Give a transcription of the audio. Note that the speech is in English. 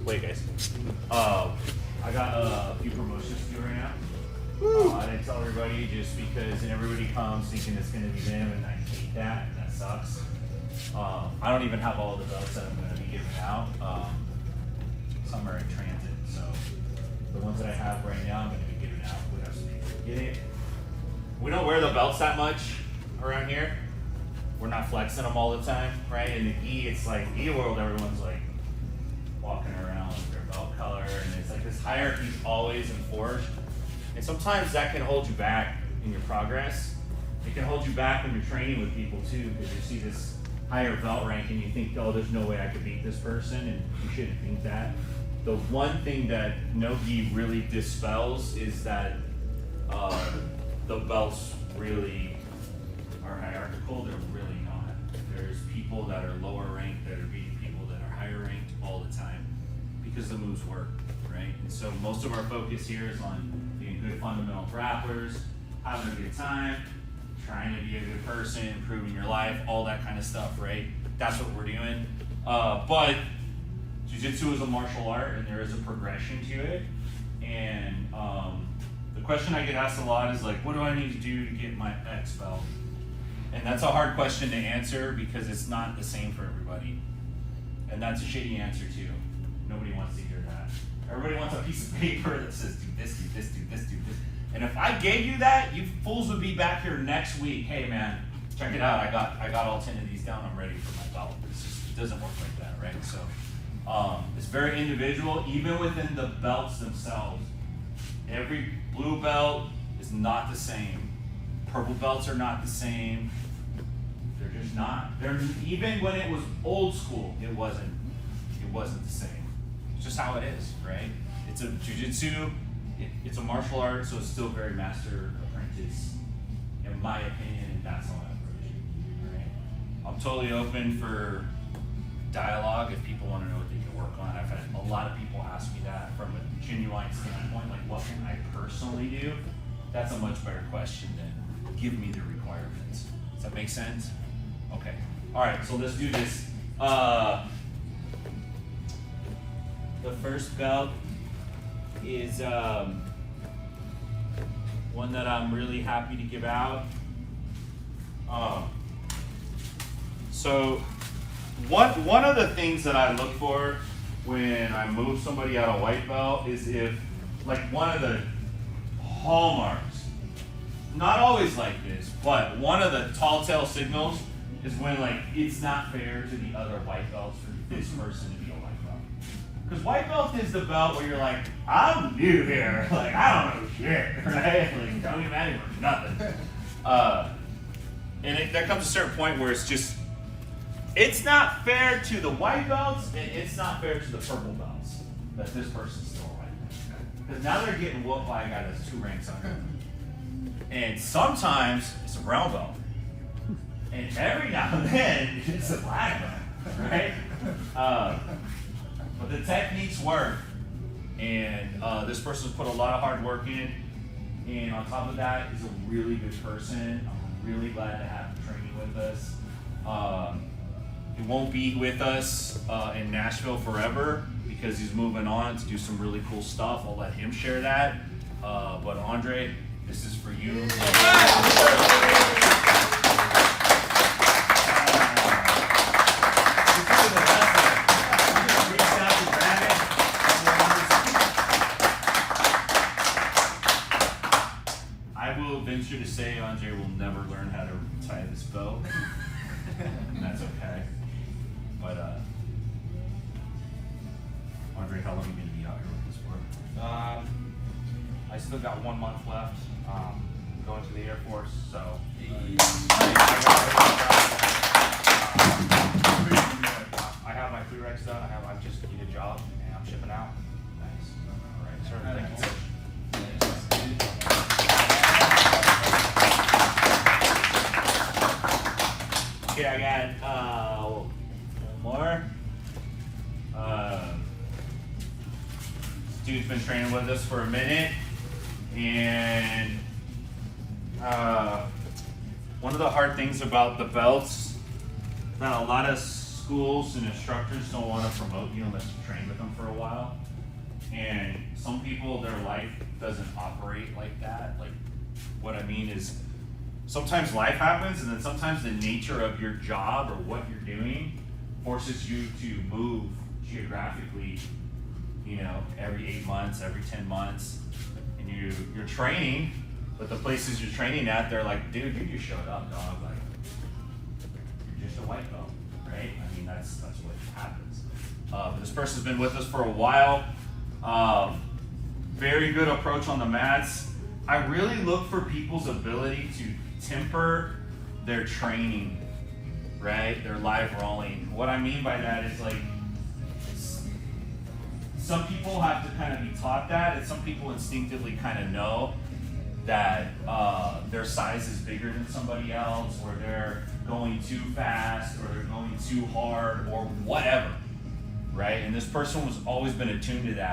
Wait, guys. I got a few promotions to do right now. I didn't tell everybody just because everybody comes thinking it's going to be them, and I hate that. That sucks. I don't even have all the belts that I'm going to be giving out. Some are in transit, so the ones that I have right now, I'm going to be giving out. We have some people who get it. We don't wear the belts that much around here. We're not flexing them all the time, right? In the E, it's like E world, everyone's like walking around with their belt color, and it's like this hierarchy is always enforced. And sometimes that can hold you back in your progress. It can hold you back when you're training with people too, because you see this higher belt rank and you think, oh, there's no way I could beat this person, and you shouldn't think that. The one thing that no-gi really dispels is that the belts really are hierarchical. They're really not. There's people that are lower ranked that are beating people that are higher ranked all the time because the moves work, right? And so most of our focus here is on being good fundamental grapplers, having a good time, trying to be a good person, improving your life, all that kind of stuff, right? That's what we're doing. But Jiu-Jitsu is a martial art, and there is a progression to it. And the question I get asked a lot is like, what do I need to do to get my X belt? And that's a hard question to answer because it's not the same for everybody. And that's a shitty answer too. Nobody wants to hear that. Everybody wants a piece of paper that says, do this, do this, do this, do this. And if I gave you that, you fools would be back here next week. Hey man, check it out. I got all 10 of these down. I'm ready for my belt. It doesn't work like that, right? So it's very individual, even within the belts themselves. Every blue belt is not the same. Purple belts are not the same. They're just not. Even when it was old school, it wasn't the same. It's just how it is, right? It's a jiu-jitsu, it's a martial art, so it's still very master apprentice, in my opinion, and that's how I approach it, right? I'm totally open for dialogue if people want to know what they can work on. I've had a lot of people ask me that from a genuine standpoint, like what can I personally do? That's a much better question than give me the requirements. Does that make sense? Okay. All right, so let's do this. The first belt is one that I'm really happy to give out. So one of the things that I look for when I move somebody out of white belt is if, like, one of the hallmarks, not always like this, but one of the tall tale signals is when, like, it's not fair to the other white belts for this person to be a white belt. Because white belt is the belt where you're like, I'm new here, like, I don't know shit, right? Like, don't get mad at me for nothing. And there comes a certain point where it's just, it's not fair to the white belts, and it's not fair to the purple belts that this person's still a white belt. Because now they're getting whooped by a guy that's 2 ranks under. And sometimes it's a brown belt. And every now and then it's a black belt, right? But the techniques work. And this person's put a lot of hard work in. And on top of that, he's a really good person. I'm really glad to have him training with us. He won't be with us in Nashville forever because he's moving on to do some really cool stuff. I'll let him share that. But Andre, this is for you. I will venture to say Andre will never learn how to tie this bow. And that's okay. But Andre, how long are you going to be out here with this for? I still got 1 month left. Going to the Air Force, so. I have my prereqs done. I just need a job, and I'm shipping out. Nice. All right, sir. Thank you. Okay, I got one more. This dude's been training with us for a minute, and one of the hard things about the belts that a lot of schools and instructors don't want to promote you unless you train with them for a while. And some people, their life doesn't operate like that. Like, what I mean is, sometimes life happens, and then sometimes the nature of your job or what you're doing forces you to move geographically, you know, every 8 months, every 10 months, and you're training, but the places you're training at, they're like, dude, you just showed up, dog. Like, you're just a white belt, right? I mean, that's what happens. But this person's been with us for a while. Very good approach on the mats. I really look for people's ability to temper their training, right? Their live rolling. What I mean by that is, like, some people have to kind of be taught that, and some people instinctively kind of know that their size is bigger than somebody else, or they're going too fast, or they're going too hard, or whatever, right? And this person was always been attuned to that.